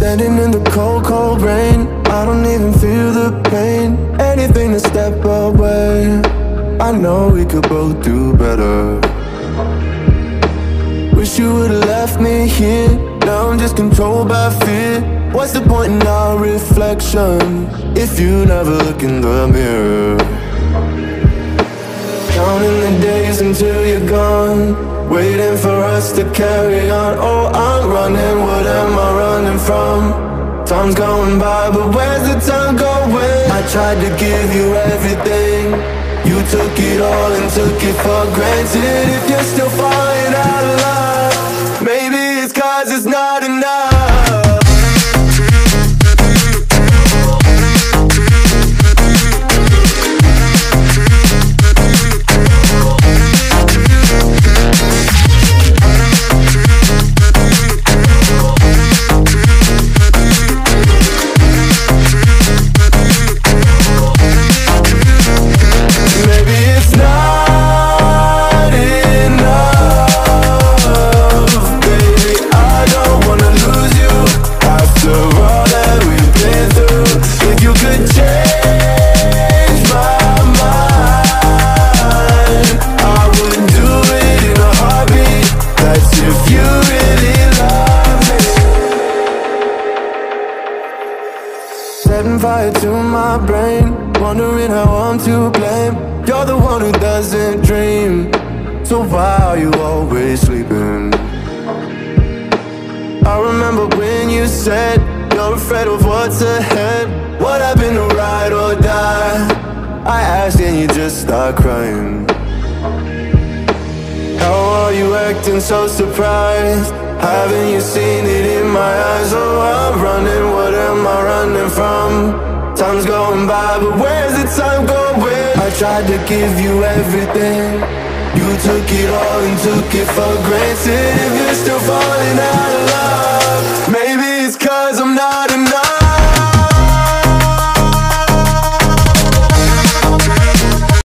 Standing in the cold, cold rain, I don't even feel the pain. Anything to step away, I know we could both do better. Wish you would've left me here. Now I'm just controlled by fear. What's the point in our reflection if you never look in the mirror? Counting the days until you're gone, waiting for us to carry on. Oh, I'm running, what am I running from? Time's going by, but where's the time going? I tried to give you everything, you took it all and took it for granted. If you're still falling out of love, maybe it's 'cause it's not enough. Setting fire to my brain, wondering how I'm to blame. You're the one who doesn't dream, so why are you always sleeping? I remember when you said you're afraid of what's ahead. What happened to ride or die? I asked and you just start crying. How are you acting so surprised? Haven't you seen it in my eyes? Oh, I'm running, what am I running from? Time's going by, but where's the time going? I tried to give you everything, you took it all and took it for granted. If you're still falling out